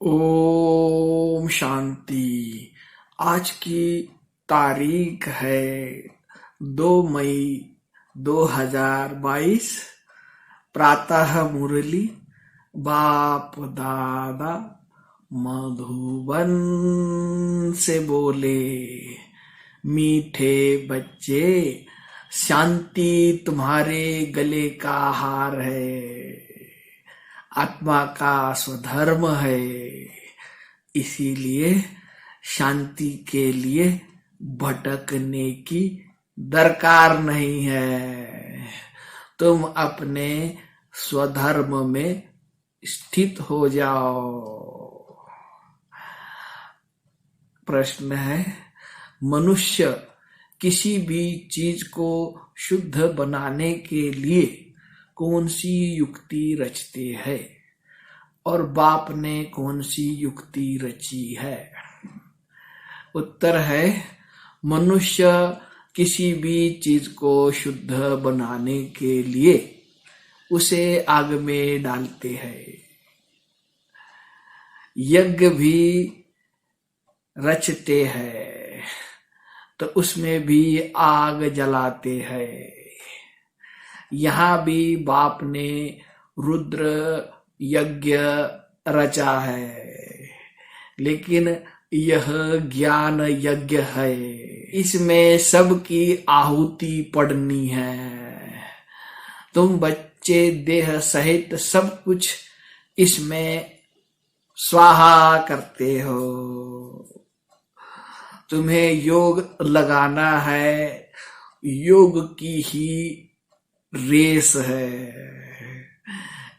ओम शांति। आज की तारीख है 2 मई 2022। प्रातः मुरली बाप दादा मधुबन से बोले, मीठे बच्चे शांति तुम्हारे गले का हार है, आत्मा का स्वधर्म है। इसीलिए शांति के लिए भटकने की दरकार नहीं है। तुम अपने स्वधर्म में स्थित हो जाओ। प्रश्न है, मनुष्य किसी भी चीज को शुद्ध बनाने के लिए कौन सी युक्ति रचते हैं और बाप ने कौन सी युक्ति रची है? उत्तर है, मनुष्य किसी भी चीज को शुद्ध बनाने के लिए उसे आग में डालते हैं। यज्ञ भी रचते हैं तो उसमें भी आग जलाते हैं। यहाँ भी बाप ने रुद्र यज्ञ रचा है, लेकिन यह ज्ञान यज्ञ है। इसमें सबकी आहुति पड़नी है। तुम बच्चे देह सहित सब कुछ इसमें स्वाहा करते हो। तुम्हें योग लगाना है, योग की ही रेस है।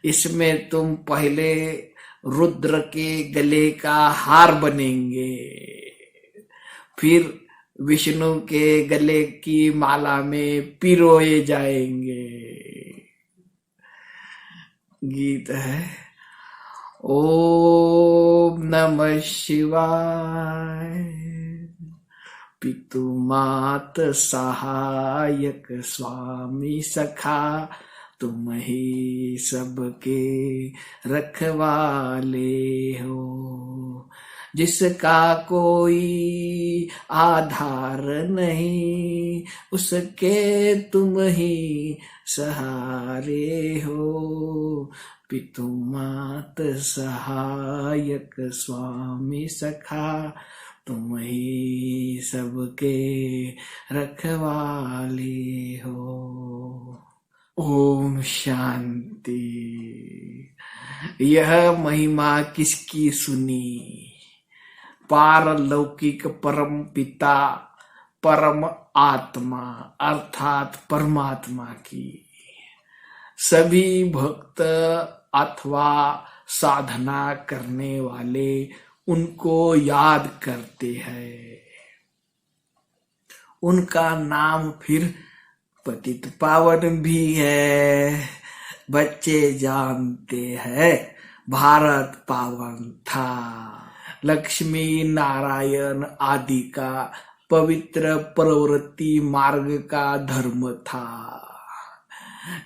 इसमें तुम पहले रुद्र के गले का हार बनेंगे, फिर विष्णु के गले की माला में पिरोए जाएंगे। गीत है, ओम नमः शिवाय। पितु मात सहायक स्वामी सखा, तुम ही सबके रखवाले हो। जिसका कोई आधार नहीं, उसके तुम ही सहारे हो। पितु मात सहायक स्वामी सखा, तुम ही सबके रखवाले हो। ओम शांति। यह महिमा किसकी सुनी? पारलौकिक परम पिता परम आत्मा अर्थात परमात्मा की। सभी भक्त अथवा साधना करने वाले उनको याद करते हैं। उनका नाम फिर पतित पावन भी है। बच्चे जानते हैं भारत पावन था। लक्ष्मी नारायण आदि का पवित्र प्रवृत्ति मार्ग का धर्म था,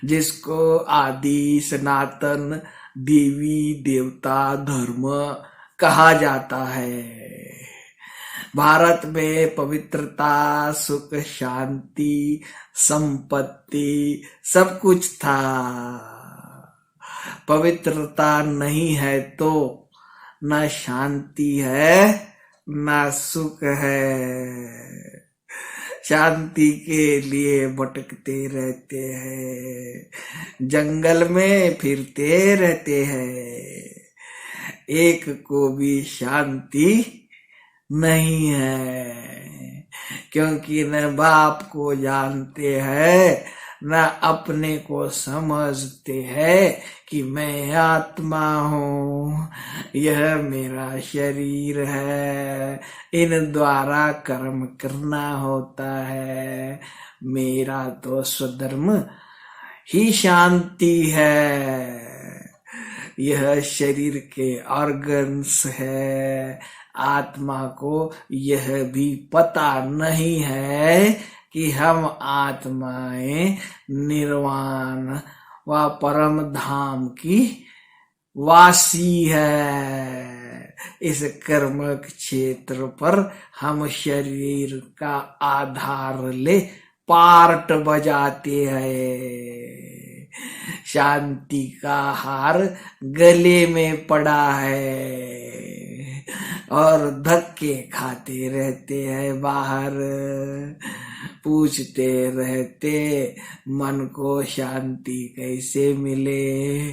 जिसको आदि सनातन देवी देवता धर्म कहा जाता है। भारत में पवित्रता, सुख, शांति, संपत्ति सब कुछ था। पवित्रता नहीं है तो न शांति है न सुख है। शांति के लिए भटकते रहते हैं, जंगल में फिरते रहते हैं। एक को भी शांति नहीं है, क्योंकि न बाप को जानते हैं न अपने को समझते हैं कि मैं आत्मा हूँ, यह मेरा शरीर है, इन द्वारा कर्म करना होता है। मेरा तो स्वधर्म ही शांति है। यह शरीर के ऑर्गन्स है। आत्मा को यह भी पता नहीं है कि हम आत्माएं निर्वाण व परम धाम की वासी है। इस कर्म क्षेत्र पर हम शरीर का आधार ले पार्ट बजाते हैं। शांति का हार गले में पड़ा है और धक्के खाते रहते हैं बाहर। पूछते रहते मन को शांति कैसे मिले।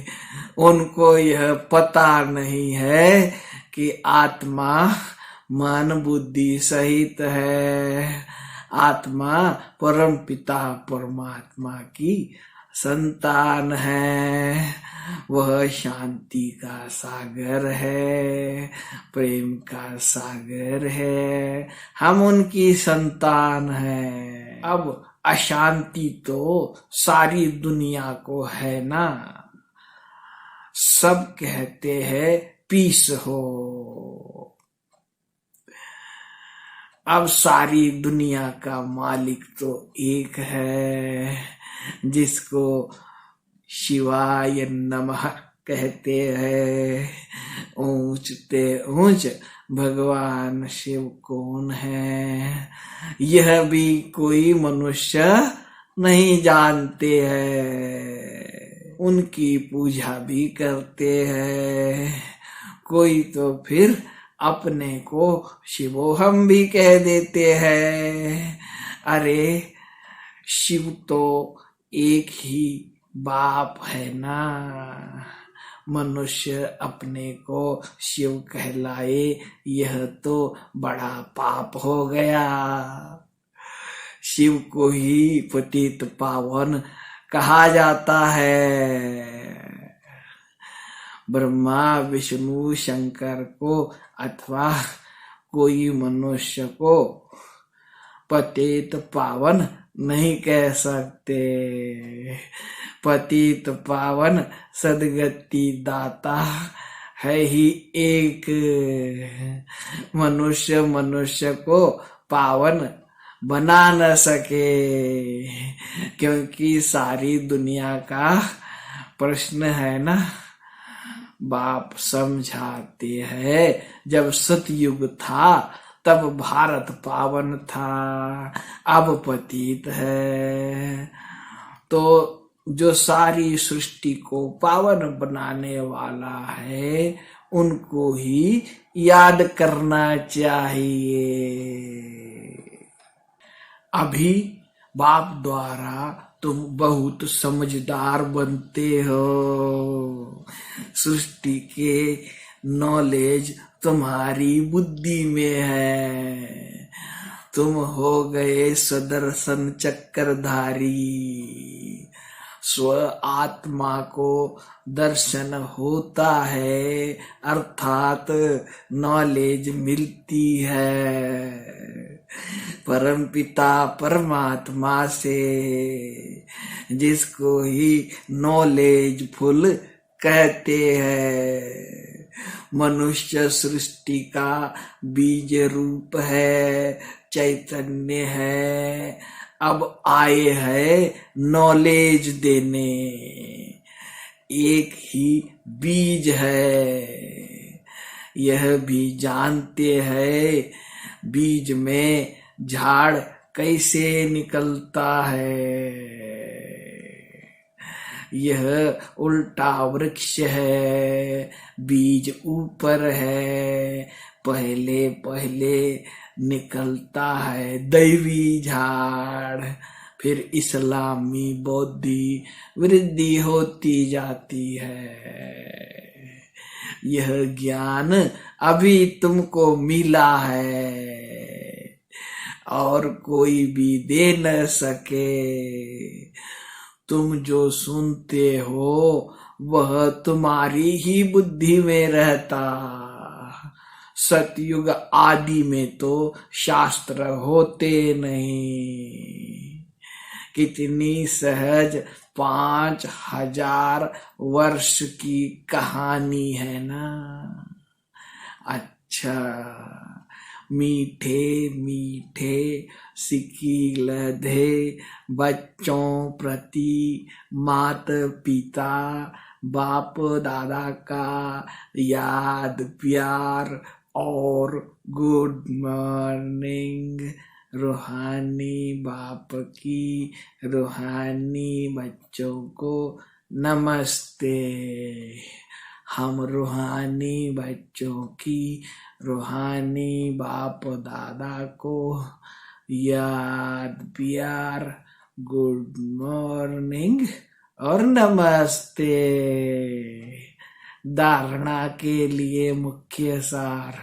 उनको यह पता नहीं है कि आत्मा मन बुद्धि सहित है। आत्मा परम पिता परमात्मा की संतान है। वह शांति का सागर है, प्रेम का सागर है। हम उनकी संतान हैं। अब अशांति तो सारी दुनिया को है ना। सब कहते हैं पीस हो। अब सारी दुनिया का मालिक तो एक है, जिसको शिवाय नमः कहते हैं। ऊंचते ऊंच भगवान शिव कौन है, यह भी कोई मनुष्य नहीं जानते हैं। उनकी पूजा भी करते हैं। कोई तो फिर अपने को शिवोहम भी कह देते हैं। अरे शिव तो एक ही बाप है ना। मनुष्य अपने को शिव कहलाए, यह तो बड़ा पाप हो गया। शिव को ही पतित पावन कहा जाता है। ब्रह्मा विष्णु शंकर को अथवा कोई मनुष्य को पतित पावन नहीं कह सकते। पतित पावन सदगति दाता है ही एक। मनुष्य को पावन बना न सके, क्योंकि सारी दुनिया का प्रश्न है ना। बाप समझाते हैं, जब सतयुग था तब भारत पावन था, अब पतित है। तो जो सारी सृष्टि को पावन बनाने वाला है, उनको ही याद करना चाहिए। अभी बाप द्वारा तुम बहुत समझदार बनते हो। सृष्टि के नॉलेज तुम्हारी बुद्धि में है। तुम हो गए सदर्शन चक्रधारी। स्व आत्मा को दर्शन होता है, अर्थात नॉलेज मिलती है परम पिता परमात्मा से, जिसको ही नॉलेज फुल कहते हैं। मनुष्य सृष्टि का बीज रूप है, चैतन्य है। अब आए हैं नॉलेज देने। एक ही बीज है, यह भी जानते हैं बीज में झाड़ कैसे निकलता है। यह उल्टा वृक्ष है, बीज ऊपर है। पहले पहले निकलता है दैवी झाड़, फिर इस्लामी बौद्धि वृद्धि होती जाती है। यह ज्ञान अभी तुमको मिला है और कोई भी दे न सके। तुम जो सुनते हो वह तुम्हारी ही बुद्धि में रहता। सतयुग आदि में तो शास्त्र होते नहीं। कितनी सहज 5000 वर्ष की कहानी है ना। अच्छा, मीठे मीठे सिक्की लधे बच्चों प्रति माता पिता बाप दादा का याद प्यार और गुड मॉर्निंग। रूहानी बाप की रूहानी बच्चों को नमस्ते। हम रूहानी बच्चों की रूहानी बाप दादा को याद प्यार गुड मॉर्निंग और नमस्ते। धारणा के लिए मुख्य सार।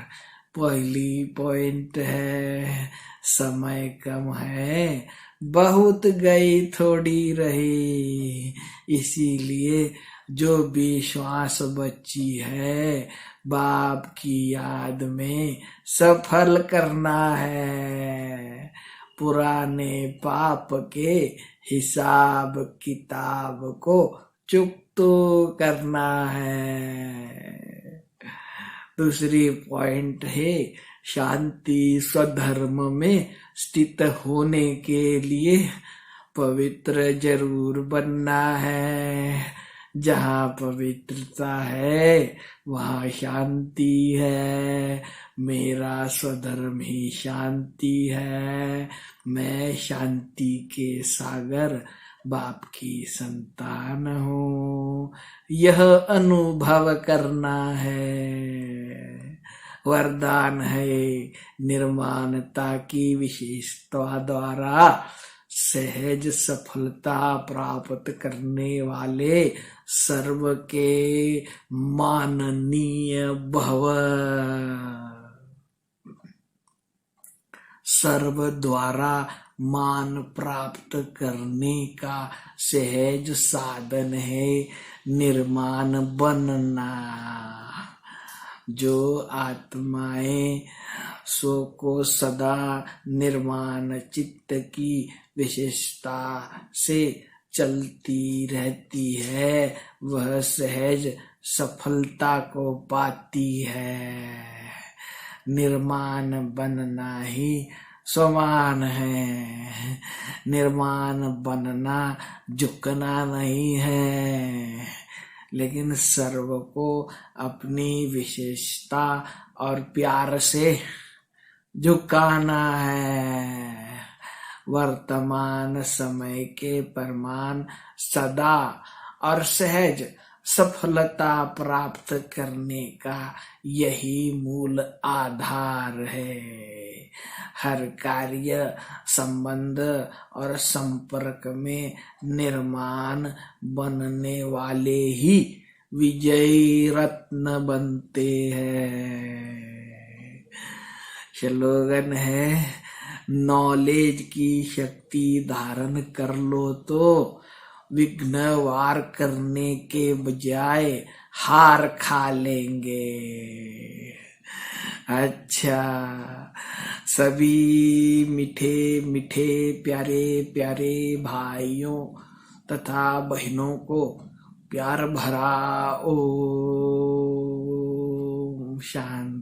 पहली पॉइंट है समय कम है, बहुत गई थोड़ी रही, इसीलिए जो भी श्वास बची है बाप की याद में सफल करना है। पुराने पाप के हिसाब किताब को चुकतो करना है। दूसरी पॉइंट है शांति स्वधर्म में स्थित होने के लिए पवित्र जरूर बनना है। जहाँ पवित्रता है वहाँ शांति है। मेरा स्वधर्म ही शांति है। मैं शांति के सागर बाप की संतान हूँ। यह अनुभव करना है। वरदान है निर्माणता की विशेषता द्वारा सहज सफलता प्राप्त करने वाले सर्व के माननीय भव। सर्व द्वारा मान प्राप्त करने का सहज साधन है निर्माण बनना। जो आत्माएं सो को सदा निर्माण चित्त की विशेषता से चलती रहती है वह सहज सफलता को पाती है। निर्माण बनना ही समान है। निर्माण बनना झुकना नहीं है, लेकिन सर्व को अपनी विशेषता और प्यार से झुकाना है। वर्तमान समय के प्रमाण सदा और सहज सफलता प्राप्त करने का यही मूल आधार है। हर कार्य संबंध और संपर्क में निर्माण बनने वाले ही विजयी रत्न बनते हैं। स्लोगन है नॉलेज की शक्ति धारण कर लो तो विघ्न वार करने के बजाय हार खा लेंगे। अच्छा, सभी मीठे मीठे प्यारे प्यारे भाइयों तथा बहनों को प्यार भरा ओम शांति।